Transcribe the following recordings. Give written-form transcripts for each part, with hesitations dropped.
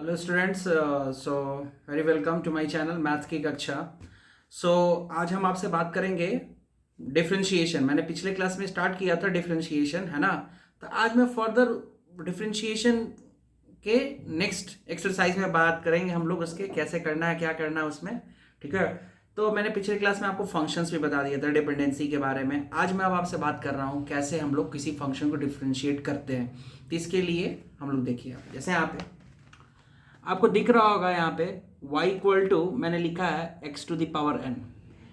Hello students, so very welcome to my channel maths की कक्षा। सो आज हम आपसे बात करेंगे डिफरेंशिएशन। मैंने पिछले क्लास में स्टार्ट किया था डिफरेंशिएशन, है ना। तो आज मैं फर्दर डिफरेंशिएशन के नेक्स्ट एक्सरसाइज में बात करेंगे हम लोग, उसके कैसे करना है, क्या करना है उसमें। ठीक है। तो मैंने पिछले क्लास में आपको फंक्शंस भी बता दिया था डिपेंडेंसी के बारे में। आज मैं अब आपसे बात कर रहा हूँ कैसे हम लोग किसी फंक्शन को डिफरेंशिएट करते हैं। तो इसके लिए हम लोग देखिए, जैसे यहाँ पे आपको दिख रहा होगा यहाँ पे y इक्वल टू, मैंने लिखा है x to the power n।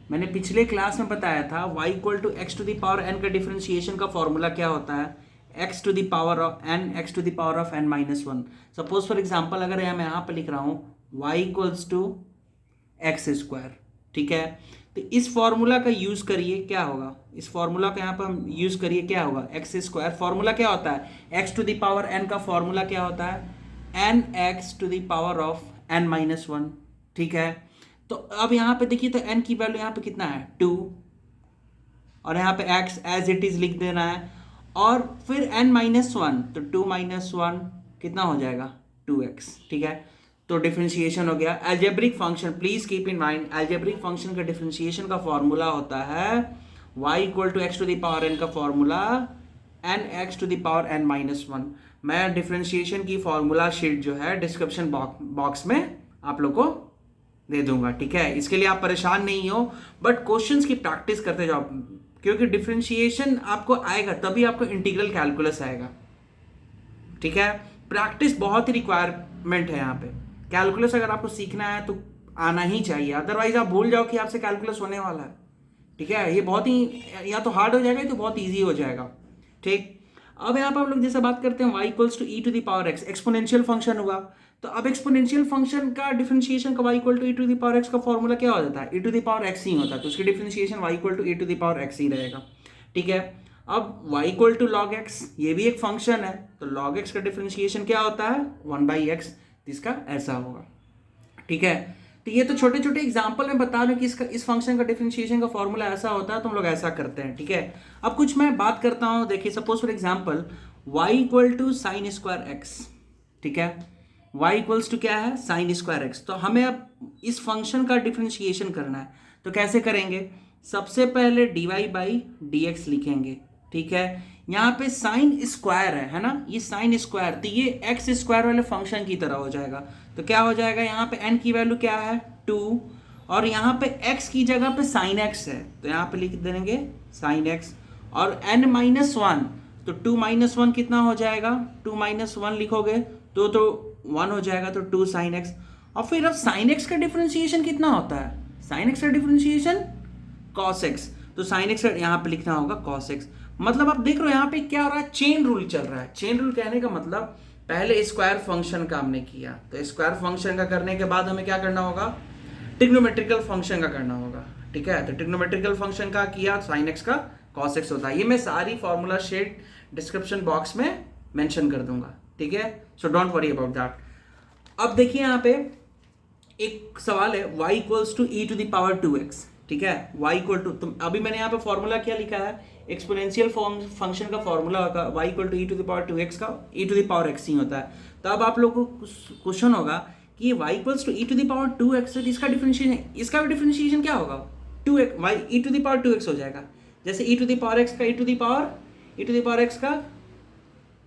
मैंने पिछले क्लास में बताया था y equal to x to the power n का डिफरेंशिएशन का फॉर्मूला क्या होता है, x to the power of n, x to the power of n minus one. Suppose for example अगर मैं यहाँ पे लिख रहा हूँ y equals to x square, ठीक है। तो इस फॉर्मूला का यूज करिए, क्या होगा, इस फॉर्मूला का यहाँ पर हम यूज करिए, क्या होगा, एक्स स्क्वायर। फॉर्मूला क्या होता है, x to the power n का फॉर्मूला क्या होता है, n x to the power of n minus one, ठीक है। तो अब यहाँ पे देखिए, तो n की वैल्यू यहाँ पे कितना है, 2, और यहाँ पे x एज इट इज लिख देना है, और फिर n माइनस वन, तो 2 माइनस वन कितना हो जाएगा, 2x, ठीक है। तो डिफरेंशिएशन हो गया। Algebraic function, please keep in mind, algebraic function का डिफरेंशिएशन का फॉर्मूला होता है y equal to x to the power n का formula n x to the power n minus one. मैं डिफरेंशिएशन की फॉर्मूला शीट जो है डिस्क्रिप्शन बॉक्स में आप लोग को दे दूंगा, ठीक है। इसके लिए आप परेशान नहीं हो, बट क्वेश्चंस की प्रैक्टिस करते जाओ, क्योंकि डिफरेंशिएशन आपको आएगा तभी आपको इंटीग्रल कैलकुलस आएगा, ठीक है। प्रैक्टिस बहुत ही रिक्वायरमेंट है यहाँ पे। कैलकुलस अगर आपको सीखना है तो आना ही चाहिए, अदरवाइज आप भूल जाओ कि आपसे कैलकुलस होने वाला है, ठीक है। ये बहुत ही या तो हार्ड हो जाएगा या तो बहुत ईजी हो जाएगा, ठीक। अब यहाँ पर हम लोग जैसे बात करते हैं y equals to e to the power x, exponential function हुआ। तो अब एक्सपोनेंशियल फंक्शन का डिफरेंशिएशन का y equal to e to the power x का फॉर्मूला क्या हो जाता है, e to the power x ही होता है। तो उसकी differentiation y equal to e to the power x ही रहेगा, ठीक है। अब y equal to log x, ये भी एक फंक्शन है, तो लॉग x का डिफरेंशिएशन क्या होता है, 1/x, इसका ऐसा होगा, ठीक है। तो ये तो छोटे छोटे एग्जाम्पल में बता रहे कि इसका, इस फंक्शन का डिफरेंशिएशन का फॉर्मूला ऐसा होता है, तो हम लोग ऐसा करते हैं, ठीक है। अब कुछ मैं बात करता हूँ, देखिए suppose for example y equal to sine square x, ठीक है। y इक्वल्स टू क्या है, साइन स्क्वायर एक्स। तो हमें अब इस फंक्शन का डिफरेंशिएशन करना है, तो कैसे करेंगे, सबसे पहले dy बाई डी एक्स लिखेंगे, ठीक है। यहाँ पे साइन स्क्वायर है ना, ये साइन स्क्वायर, तो ये एक्स स्क्वायर वाले फंक्शन की तरह हो जाएगा। तो क्या हो जाएगा, यहाँ पे n की वैल्यू क्या है, 2, और यहाँ पे x की जगह पे साइन x है, तो यहाँ पे लिख देंगे साइन x, और n माइनस वन, तो 2 माइनस वन कितना हो जाएगा, 2 माइनस वन लिखोगे तो 1 हो जाएगा, तो 2 साइन एक्स। और फिर अब साइन एक्स का डिफरेंशिएशन कितना होता है, साइन एक्स का डिफरेंशिएशन कॉस एक्स, तो साइन एक्स यहाँ पे लिखना होगा कॉस एक्स। मतलब आप देख रहे हो यहाँ पे क्या हो रहा है, चेन रूल चल रहा है। चेन रूल कहने का मतलब, पहले स्क्वायर फंक्शन का हमने किया, तो स्क्वायर फंक्शन का करने के बाद हमें क्या करना होगा, ट्रिग्नोमेट्रिकल फंक्शन का करना होगा, ठीक है। तो ट्रिग्नोमेट्रिकल फंक्शन का किया, साइन एक्स का कॉस एक्स होता है। ये मैं सारी फॉर्मूला शीट डिस्क्रिप्शन बॉक्स में मेंशन कर दूंगा, ठीक है। So don't worry about that. अब देखिए यहाँ पे एक सवाल है, y equals to e to the power 2x, ठीक है। y इक्वल टू, तो अभी मैंने यहाँ पे फॉर्मूला क्या लिखा है, एक्सपोनेंशियल फंक्शन का फॉर्मूला होगा y equal to e to the power 2x का, e to the power x ही होता है। तो अब आप लोगों को क्वेश्चन होगा कि ये y equals to e to the power 2x है, इसका डिफरेंशिएशन, इसका भी डिफरेंशिएशन क्या होगा, 2x, y e to the power 2x हो जाएगा। जैसे e to the power x का e to the power x का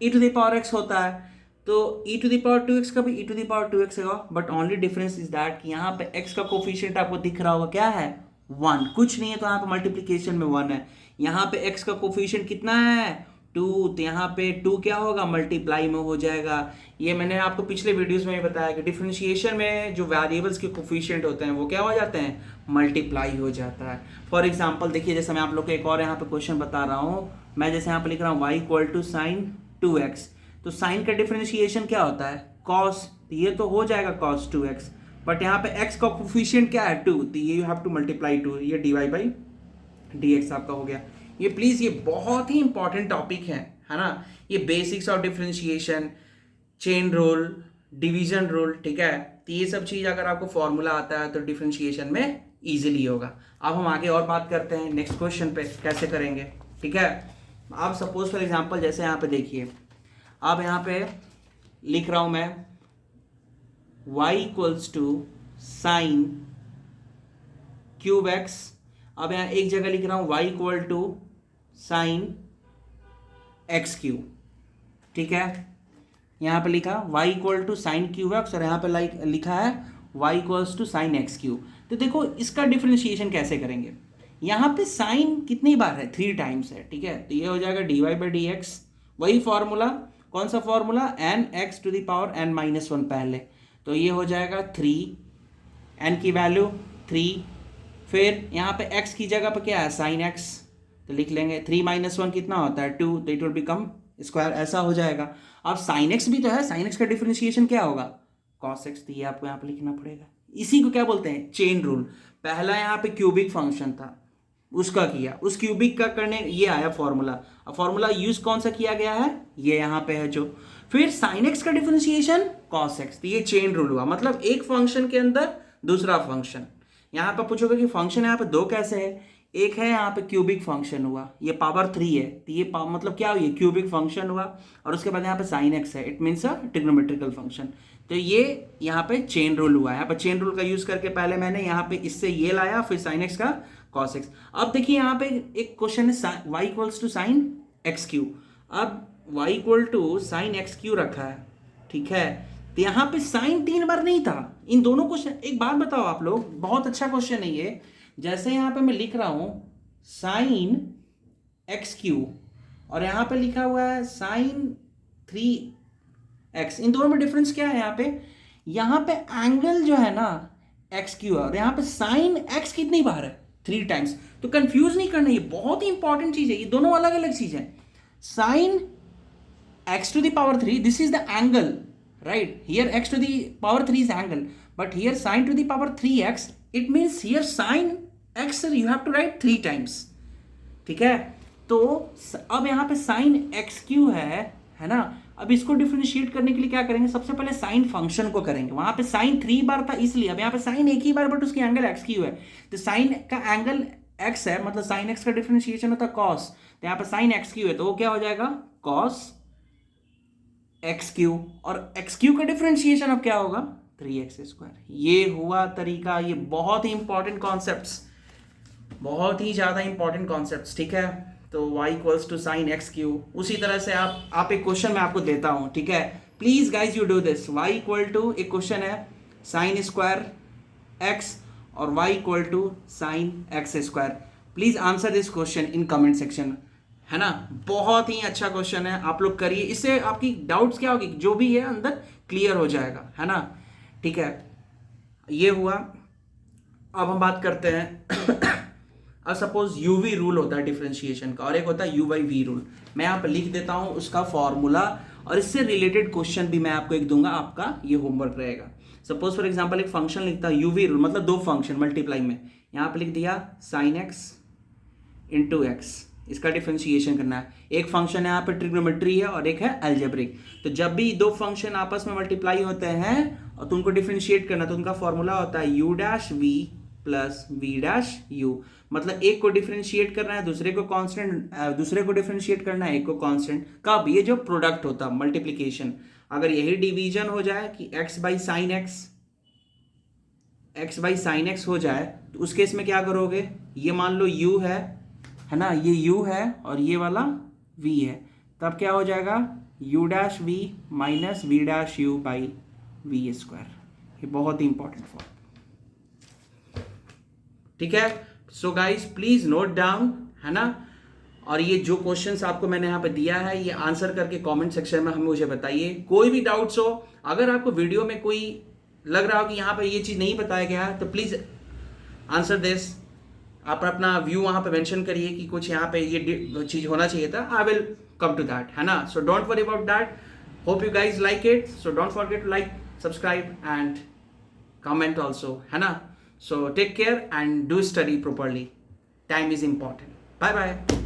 e to the power x होता है, तो e to the power 2x का भी e to the power 2x होगा। But only difference is that कि यहाँ पे x का कोफिशिएंट आपको दिख रहा होगा, क्या है, 1, कुछ नहीं है, तो यहाँ पे मल्टीप्लीकेशन में 1 है। यहाँ पे x का कोफिशिएंट कितना है, 2, तो यहाँ पे 2 क्या होगा, मल्टीप्लाई में हो जाएगा। ये मैंने आपको पिछले वीडियोस में बताया कि डिफरेंशिएशन में जो वेरिएबल्स के कोफिशिएंट होते हैं वो क्या हो जाते हैं, मल्टीप्लाई हो जाता है। फॉर एग्जाम्पल देखिए, जैसे मैं आप लोग को एक और यहाँ पे क्वेश्चन बता रहा हूँ, मैं जैसे यहाँ पे लिख रहा हूँ y equal to sign 2x, तो साइन का डिफरेंशिएशन क्या होता है, कॉस, तो ये तो हो जाएगा कॉस 2x, बट यहाँ पे x का कोफिशिएंट क्या है, 2, तो ये यू हैव टू मल्टीप्लाई 2, ये dy बाई dx आपका हो गया। ये प्लीज, ये बहुत ही इंपॉर्टेंट टॉपिक है ना। ये basics of differentiation, chain rule, division rule, ठीक है। तो ये सब चीज अगर आपको फॉर्मूला आता है तो डिफरेंशिएशन में इजीली होगा। अब हम आगे और बात करते हैं नेक्स्ट क्वेश्चन पे कैसे करेंगे, ठीक है। आप सपोज फॉर एग्जांपल जैसे यहाँ पे देखिए, अब यहाँ पे लिख रहा हूँ मैं y equals to sine cube x. अब यहां एक जगह लिख रहा हूं y equal to sine x cube, ठीक है। यहां पे लिखा y equal to sine cube x और यहां पे लिखा है y equals to sine x cube. तो देखो इसका डिफरेंशिएशन कैसे करेंगे। यहां पे साइन कितनी बार है, 3 टाइम्स है, ठीक है। तो ये हो जाएगा dy बाई डी एक्स, वही फॉर्मूला, कौन सा formula, n x to the power n minus 1 पहले। तो ये हो जाएगा 3, n की वैल्यू 3, फिर यहाँ पे x की जगह पे क्या है साइन x, तो लिख लेंगे 3 माइनस 1 कितना होता है 2, तो इट विल बिकम स्क्वायर, ऐसा हो जाएगा। अब साइन x भी तो है, साइन x का डिफरेंशिएशन क्या होगा cos x, तो ये आपको यहाँ पे लिखना पड़ेगा। इसी को क्या बोलते हैं चेन रूल। पहला यहाँ पे क्यूबिक फंक्शन था, उसका किया, उस क्यूबिक का करने ये आया फॉर्मूला। अब फॉर्मूला यूज कौन सा किया गया है, ये यहाँ पे है जो। फिर साइन x का डिफरेंशिएशन cos x, तो ये चेन रूल हुआ, मतलब एक फंक्शन के अंदर दूसरा फंक्शन। यहाँ पे पूछोगे कि फंक्शन यहाँ पे दो कैसे है, एक है यहाँ पे क्यूबिक फंक्शन हुआ, ये पावर 3 है, तो ये मतलब क्या हुई क्यूबिक फंक्शन हुआ, और उसके बाद यहाँ पे साइन एक्स है, it means a trigonometrical function. तो ये यहाँ पे चेन रूल हुआ है। यहाँ पे चेन रूल का यूज करके पहले मैंने यहाँ पे इससे ये लाया, फिर साइन एक्स का कॉस एक्स। अब देखिए यहाँ पे एक क्वेश्चन है y equals to sine x cube. अब y equal to sine x cube रखा है, ठीक है। तो यहाँ पे साइन 3 बार नहीं था इन दोनों क्वेश्चन। एक बात बताओ आप लोग, बहुत अच्छा क्वेश्चन है ये। जैसे यहाँ पे मैं लिख रहा हूं साइन एक्स क्यू और यहाँ पे लिखा हुआ है साइन 3x, इन दोनों में डिफरेंस क्या है। यहाँ पे एंगल जो है ना एक्स क्यू है, और यहाँ पे साइन एक्स कितनी बार है 3 टाइम्स। तो कंफ्यूज नहीं करना, ये बहुत ही इंपॉर्टेंट चीज है, ये दोनों अलग अलग चीज है। Sine x to the power 3, this is the angle, right? Here x to the power 3 is angle, but here sin to the power 3x, it means here sin x you have to write 3 times, ठीक है। तो अब यहाँ पे sin x Q है ना। अब इसको डिफरेंशिएट करने के लिए क्या करेंगे, सबसे पहले साइन फंक्शन को करेंगे। वहां पे साइन 3 बार था इसलिए, अब यहाँ पे साइन एक ही बार, बट उसकी एंगल x क्यू है, तो साइन का एंगल x है, मतलब साइन x का डिफरेंशिएशन होता है cos, तो यहाँ पे साइन x क्यू है, तो वो क्या हो जाएगा cos एक्स क्यू, और एक्स क्यू का डिफरेंशिएशन अब क्या होगा 3x स्क्वायर। ये हुआ तरीका। ये बहुत ही इंपॉर्टेंट कॉन्सेप्ट्स, बहुत ही ज्यादा इंपॉर्टेंट कॉन्सेप्ट्स, ठीक है। तो y equals to sine x cube. उसी तरह से आप एक क्वेश्चन मैं आपको देता हूं, ठीक है। Please guys you do this. y equal to, एक क्वेश्चन है साइन स्क्वायर एक्स और y equal to sine x square. Please answer this question in comment section, है ना। बहुत ही अच्छा क्वेश्चन है, आप लोग करिए, इससे आपकी डाउट्स क्या होगी जो भी है अंदर क्लियर हो जाएगा, है ना, ठीक है। ये हुआ। अब हम बात करते हैं अब सपोज यूवी रूल होता है डिफरेंशिएशन का, और एक होता है यू बाई वी रूल। मैं यहाँ पर लिख देता हूँ उसका फॉर्मूला, और इससे रिलेटेड क्वेश्चन भी मैं आपको एक दूंगा, आपका ये होमवर्क रहेगा। सपोज फॉर एग्जाम्पल एक फंक्शन लिखता है यूवी रूल, मतलब 2 फंक्शन मल्टीप्लाई में, यहाँ पे लिख दिया साइन एक्स इंटू एक्स, इसका डिफरेंशिएशन करना है। एक फंक्शन है यहाँ पे ट्रिग्नोमेट्री है और एक है अलजेब्रिक। तो जब भी 2 फंक्शन आपस में मल्टीप्लाई होते हैं और तुमको डिफरेंशिएट करना, तो उनका फॉर्मूला होता है u dash v plus v dash u। मतलब एक को डिफरेंशिएट करना है, दूसरे को कांस्टेंट, दूसरे को डिफरेंशिएट करना है, एक को कांस्टेंट। कब, ये जो प्रोडक्ट होता है मल्टीप्लीकेशन, अगर यही डिवीजन हो जाए कि x बाई साइन एक्स हो जाए, तो उस केस में क्या करोगे, ये मान लो u है ना, ये u है और ये वाला v है, तब क्या हो जाएगा u dash v minus v dash u by v square. ये बहुत ही इंपॉर्टेंट फॉर्म, ठीक है। So guys please note down, है ना। और ये जो क्वेश्चंस आपको मैंने यहाँ पे दिया है, ये आंसर करके कमेंट सेक्शन में हमें मुझे बताइए। कोई भी डाउट्स हो, अगर आपको वीडियो में कोई लग रहा हो कि यहाँ पे ये चीज़ नहीं बताया गया है, तो प्लीज़ आंसर दिस। आप अपना व्यू वहाँ पे मेंशन करिए कि कुछ यहाँ पे ये चीज़ होना चाहिए था, I will come to that, है ना। So don't worry about that. Hope you guys like it. So don't forget to like, subscribe and comment also, है ना। So take care and do study properly. Time is important. Bye bye.